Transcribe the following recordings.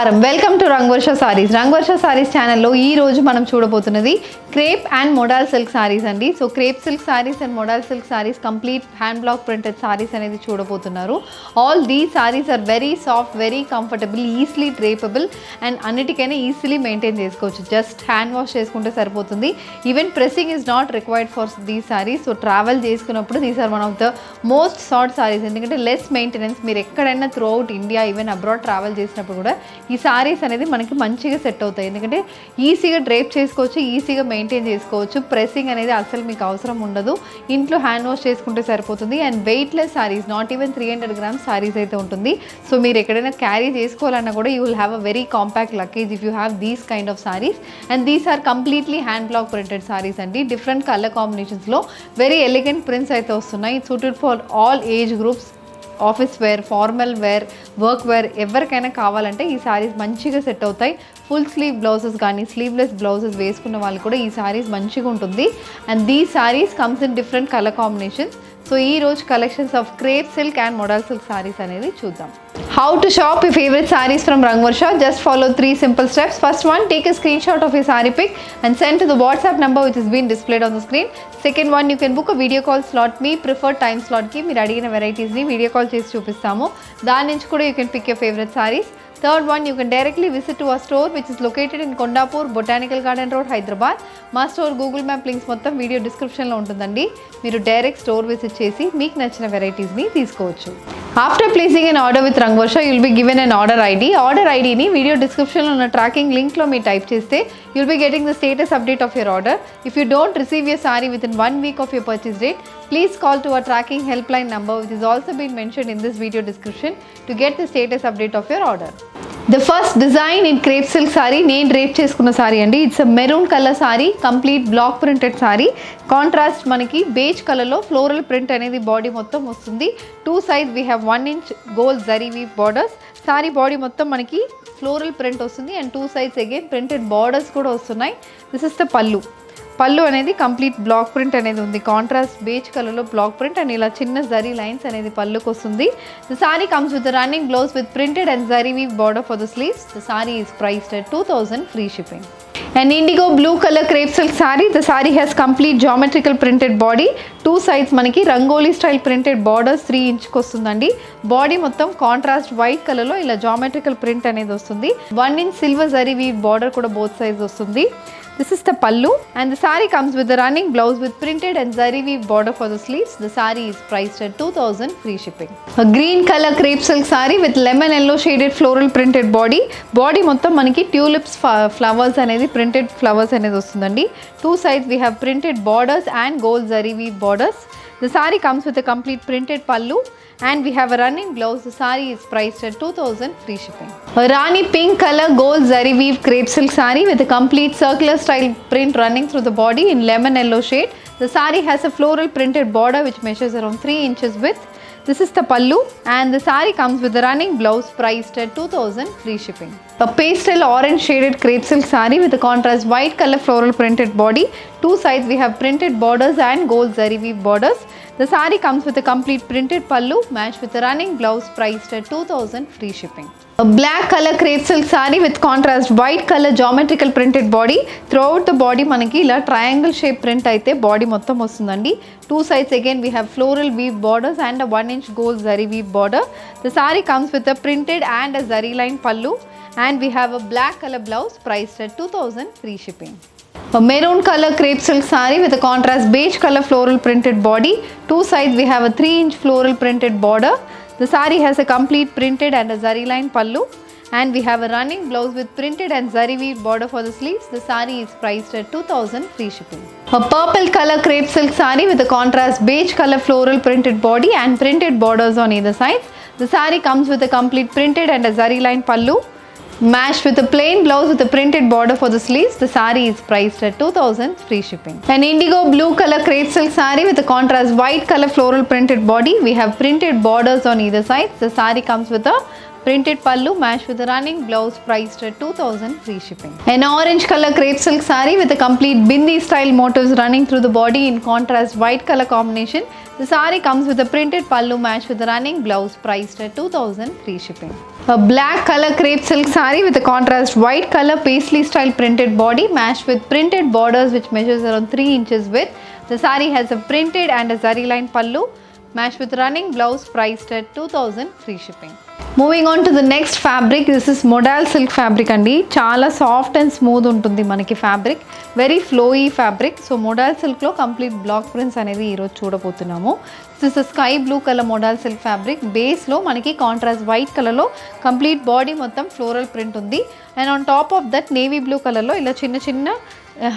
నమస్కారం welcome to Rangavarsha saris ఛానల్లో ఈ రోజు మనం చూడబోతున్నది crepe and model silk saris అండి. So crepe silk saris and model silk saris complete hand block printed saris అనేది చూడబోతున్నారు. All these saris are very soft, very comfortable, easily drapable and అన్నిటికైనా easily maintain చేసుకోవచ్చు. Just hand wash చేసుకుంటే సరిపోతుంది. Even pressing is not required for these saris. So travel చేసుకున్నప్పుడు these are one of the most sort saris. ఎందుకంటే less maintenance. మీరు ఎక్కడైనా through out India even abroad travel చేసినప్పుడు కూడా ఈ సారీస్ అనేది మనకి మంచిగా సెట్ అవుతాయి. ఎందుకంటే ఈజీగా డ్రేప్ చేసుకోవచ్చు, ఈజీగా మెయింటైన్ చేసుకోవచ్చు. ప్రెస్సింగ్ అనేది అసలు మీకు అవసరం ఉండదు. ఇంట్లో హ్యాండ్ వాష్ చేసుకుంటే సరిపోతుంది. And weightless saris, not even 300 grams saris అయితే ఉంటుంది. సో మీరు ఎక్కడైనా క్యారీ చేసుకోవాలన్నా కూడా you will have a very compact luggage if you have these kind of saris. And these are completely hand block printed saris అండి. Different colour కాంబినేషన్స్లో very elegant prints అయితే వస్తున్నాయి. Suited for all age groups, office wear, formal wear, work wear ఎవరికైనా కావాలంటే ఈ saris మంచిగా set అవుతాయి. Full sleeve blouses కానీ స్లీవ్లెస్ బ్లౌజెస్ వేసుకున్న వాళ్ళు కూడా ఈ సారీస్ మంచిగా ఉంటుంది. And these saris comes in different colour combinations. So ఈ రోజు collections of crepe silk and model silk saris అనేది చూద్దాం. How to shop your favorite sarees from Rangvarsha? Just follow 3 simple steps. First one, take a screenshot of your saree pic and send to the WhatsApp number which is being displayed on the screen. Second one, you can book a video call slot. Me preferred time slot ki meer adigina varieties ni video call chesi chupistamu. Dani nunchi kuda you can pick your favorite sarees. Third one, you can directly visit to our store which is located in Kondapur, Botanical Garden Road, Hyderabad. మా store Google map links మొత్తం video డిస్క్రిప్షన్లో ఉంటుందండి. మీరు direct store visit చేసి మీకు నచ్చిన వెరైటీస్ని తీసుకోవచ్చు. After placing an order with Rangvarsha, you will be given an order ID. Order ఐడిని వీడియో డిస్క్రిప్షన్లో ఉన్న ట్రాకింగ్ లింక్లో మీరు టైప్ చేస్తే you will be getting the status update of your order. If you don't receive your saree within 1 week of your purchase date, please call to our tracking helpline number which is also been mentioned in this video description to get the status update of your order. The first design in crepe silk saree, నేను drape చేసుకున్న sorry అండి. It's a maroon colour sorry, complete block printed sorry. Contrast మనకి beige కలర్లో floral print అనేది body మొత్తం వస్తుంది. 2 sides we have 1 inch gold zari weave borders. Sorry body మొత్తం మనకి ఫ్లోరల్ ప్రింట్ వస్తుంది and 2 sides again printed borders కూడా వస్తున్నాయి. దిస్ ఇస్ ద పళ్ళు అనేది కంప్లీట్ బ్లాక్ ప్రింట్ అనేది ఉంది. కాంట్రాస్ట్ బేజ్ కలర్లో బ్లాక్ ప్రింట్ అండ్ ఇలా చిన్న జరీ లైన్స్ అనేది పళ్ళుకి వస్తుంది. The sorry comes with running blouse with printed and zari weave border for the sleeves. The saree is priced at 2000 free shipping. An indigo blue color crepe silk saree. The saree has complete geometrical printed body. 2 sides మనకి rangoli style printed borders 3 inch వస్తుందండి. Body మొత్తం contrast white కలర్లో ఇలా geometrical print అనేది వస్తుంది. 1 inch silver zari weave border కూడా both సైజ్ వస్తుంది. This is the pallu and the saree comes with the running blouse with printed and zari weave border for the sleeves. The saree is priced at 2000 free shipping. A green color crepe silk saree with lemon yellow shaded floral printed body. Body మొత్తం మనకి tulips flowers అనేది printed flowers అనేది వస్తుందండి. 2 sides we have printed borders and gold zari weave borders. The saree comes with a complete printed pallu and we have a running blouse. The saree is priced at 2000 free shipping. A Rani pink color gold zari weave crepe silk saree with a complete circular style print running through the body in lemon yellow shade. The saree has a floral printed border which measures around 3 inches width. This is the pallu and the saree comes with a running blouse priced at 2000 free shipping. A pastel orange shaded crepe silk saree with a contrast white color floral printed body. 2 sides we have printed borders and gold zari weave borders. The saree comes with a complete printed pallu matched with a running blouse priced at 2000 free shipping. A black color crepe silk saree with contrast white color geometrical printed body. Throughout the body మనకి ఇలా triangle shape print అయితే body మొత్తం వస్తుందండి. 2 sides again we have floral weave borders and a 1 inch gold zari weave border. The saree comes with a printed and a zari line pallu and we have a black color blouse priced at 2000 free shipping. A maroon color crepe silk saree with a contrast beige color floral printed body. 2 sides we have a 3 inch floral printed border. The saree has a complete printed and a zari line pallu and we have a running blouse with printed and zari weave border for the sleeves. The saree is priced at 2000 free shipping. A purple color crepe silk saree with a contrast beige color floral printed body and printed borders on either sides. The saree comes with a complete printed and a zari line pallu matched with a plain blouse with a printed border for the sleeves. The saree is priced at 2000 free shipping. An indigo blue color crepe silk saree with a contrast white color floral printed body. We have printed borders on either side. The saree comes with a printed pallu matched with a running blouse priced at 2000 free shipping. An orange color crepe silk saree with a complete bindi style motifs running through the body in contrast white color combination. The saree comes with a printed pallu matched with the running blouse priced at 2000 free shipping. A black color crepe silk saree with a contrast white color paisley style printed body matched with printed borders which measures around 3 inches width. The saree has a printed and a zari line pallu matched with running blouse priced at 2000 free shipping. Moving on to the next fabric, this is modal silk fabric andi. Chala soft and smooth untundi manaki fabric, very flowy fabric. So modal silk lo complete block prints anedi ee roju chudabothunnamu. This is a sky blue color modal silk fabric. Base lo manaki contrast white color lo complete body mottham floral print undi, and on top of that navy blue color lo ila chinna chinna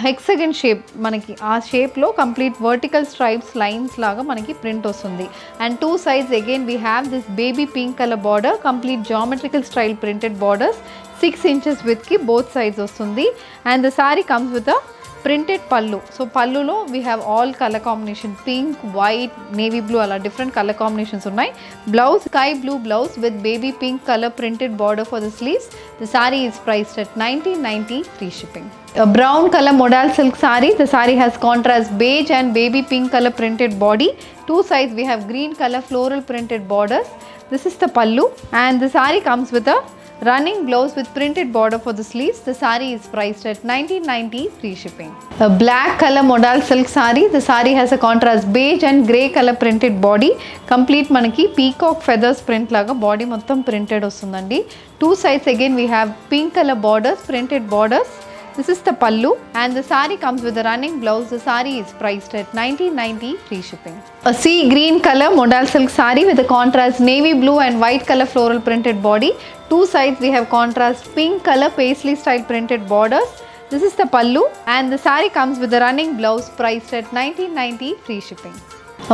hexagon shape మనకి ఆ షేప్లో complete vertical stripes lines లాగా మనకి print వస్తుంది. And 2 sides again we have this baby pink colour border, complete geometrical style printed borders 6 inches విత్కి both sides వస్తుంది. And the sorry comes with a printed pallu. So pallulo we have all color combination, pink, white, navy blue, ala different color combinations unnai. Blouse sky blue blouse with baby pink color printed border for the sleeves. The saree is priced at 1990 free shipping. A brown color modal silk saree. The saree has contrast beige and baby pink color printed body. 2 sides we have green color floral printed borders. This is the pallu, and the saree comes with a running blouse with printed border for the sleeves. The saree is priced at 1990 free shipping. A black color modal silk saree. The saree has a contrast beige and grey color printed body. Complete manaki peacock feathers print laga body mottham printed ostundandi. 2 sides again we have pink color borders, printed borders. This is the pallu, and the saree comes with a running blouse. The saree is priced at 1990 free shipping. A sea green color modal silk saree with a contrast navy blue and white color floral printed body. 2 sides we have contrast pink color paisley style printed borders. This is the pallu, and the saree comes with a running blouse priced at 1990 free shipping.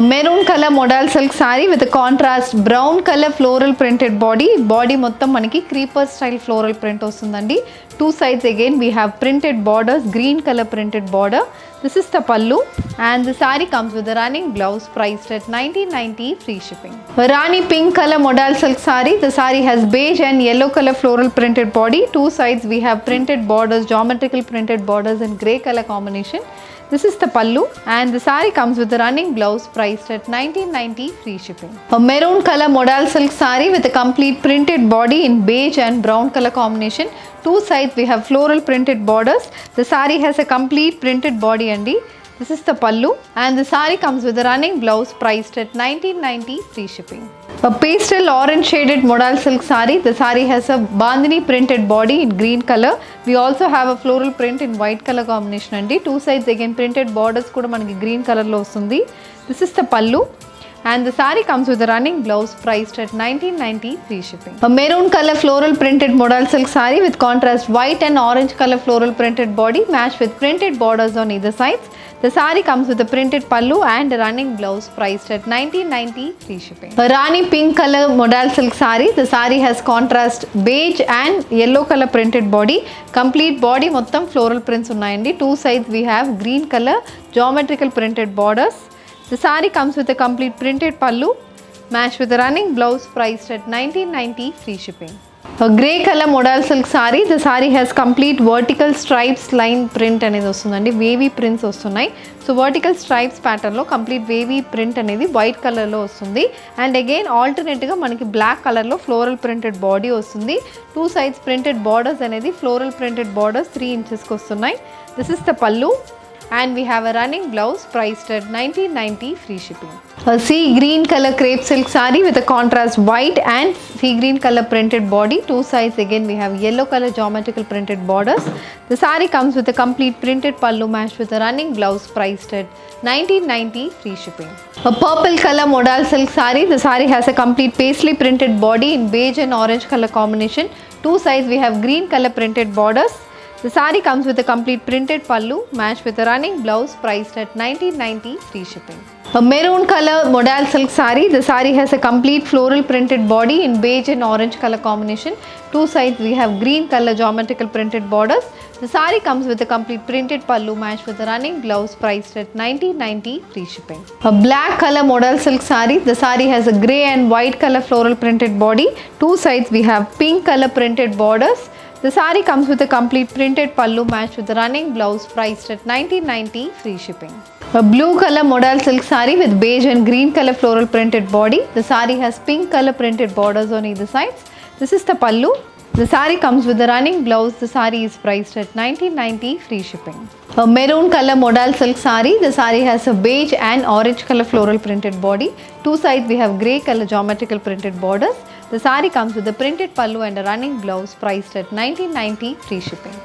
A maroon color modal silk saree with a contrast brown color floral printed body. Body mottham manaki creeper style floral print ostundandi. 2 sides again we have printed borders, green color printed border. This is the pallu, and the saree comes with a running blouse priced at 1990 free shipping. A rani pink color modal silk saree. The saree has beige and yellow color floral printed body. 2 sides we have printed borders, geometrical printed borders in grey color combination. This is the pallu, and the saree comes with a running blouse priced at 1990 free shipping. A maroon color modal silk saree with a complete printed body in beige and brown color combination. 2 sides we have floral printed borders. The saree has a complete printed body andi. This is the pallu, and the saree comes with a running blouse priced at 1990 free shipping. A pastel orange shaded modal silk saree. The saree has a bandhani printed body in green color. We also have a floral print in white color combination andi. 2 sides again printed borders kuda manaki green color lo ostundi. This is the pallu, and the saree comes with a running blouse priced at 1990 free shipping. A maroon color floral printed modal silk saree with contrast white and orange color floral printed body matched with printed borders on either sides. The saree comes with a printed pallu and a running blouse priced at 1990 free shipping. A rani pink color modal silk saree. The saree has contrast beige and yellow color printed body. Complete body mottham floral prints unnayandi. 2 sides we have green color geometrical printed borders. The saree comes with a complete printed pallu matched with a running blouse priced at 1990 free shipping. A grey color modal silk saree. The saree has complete vertical stripes line print అనేది వస్తుందండి, wavy prints వస్తున్నాయి. So vertical stripes ప్యాటర్న్లో complete wavy print అనేది white కలర్లో వస్తుంది. And again ఆల్టర్నేట్గా మనకి black కలర్లో ఫ్లోరల్ ప్రింటెడ్ బాడీ వస్తుంది. 2 sides ప్రింటెడ్ బార్డర్స్ అనేది ఫ్లోరల్ ప్రింటెడ్ బార్డర్స్ 3 inchesకి వస్తున్నాయి. దిస్ ఇస్ ద పల్లు, and we have a running blouse priced at 1990 free shipping. A sea green color crepe silk saree with a contrast white and sea green color printed body. 2 sides again we have yellow color geometrical printed borders. The saree comes with a complete printed pallu matched with a running blouse priced at 1990 free shipping. A purple color modal silk saree. The saree has a complete paisley printed body in beige and orange color combination. 2 sides we have green color printed borders. The saree comes with a complete printed pallu matched with a running blouse priced at 1990 free shipping. A maroon color modal silk saree. The saree has a complete floral printed body in beige and orange color combination. 2 sides we have green color geometrical printed borders. The saree comes with a complete printed pallu matched with a running blouse priced at 1990 free shipping. A black color modal silk saree. The saree has a grey and white color floral printed body. 2 sides we have pink color printed borders. The saree comes with a complete printed pallu matched with a running blouse priced at 1990 free shipping. A blue color modal silk saree with beige and green color floral printed body. The saree has pink color printed borders on either sides. This is the pallu. The saree comes with the running blouse. The saree is priced at 1990, free shipping. A maroon color modal silk saree. The saree has a beige and orange color floral printed body. Two sides we have grey color geometrical printed borders. The saree comes with a printed pallu and a running blouse, priced at 1990, free shipping.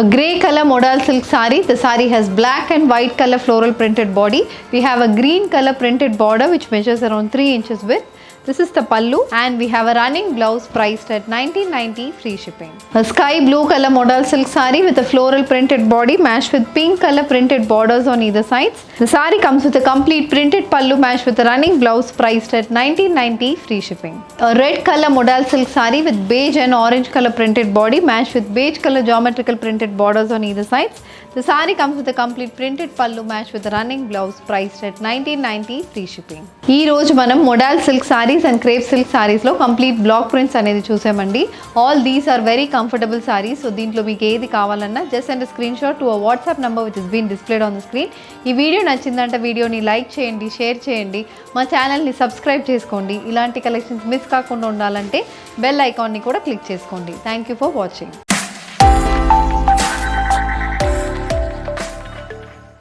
A grey color modal silk saree. The saree has black and white color floral printed body. We have a green color printed border which measures around 3 inches width. This is the pallu and we have a running blouse, priced at 1990, free shipping. A sky blue color modal silk saree with a floral printed body matched with pink color printed borders on either sides. The saree comes with a complete printed pallu matched with a running blouse, priced at 1990, free shipping. A red color modal silk saree with beige and orange color printed body matched with beige color geometrical printed borders on either sides. The saree comes with a complete printed pallu matched with a running blouse, priced at 1990, free shipping. ఈ రోజు మనం modal silk sarees and crepe silk sarees లో complete black prints అనేది చూసామండి. All these are very comfortable sarees. So దీంట్లో మీకు ఏది కావాలన్నా just and screen shot to a WhatsApp number which is been displayed on the screen. ఈ video నచ్చిందంటే వీడియోని లైక్ చేయండి, షేర్ చేయండి, మా ఛానల్ని సబ్స్క్రైబ్ చేసుకోండి. ఇలాంటి కలెక్షన్స్ మిస్ కాకుండా ఉండాలంటే బెల్ ఐకాన్ని కూడా క్లిక్ చేసుకోండి. Thank you for watching.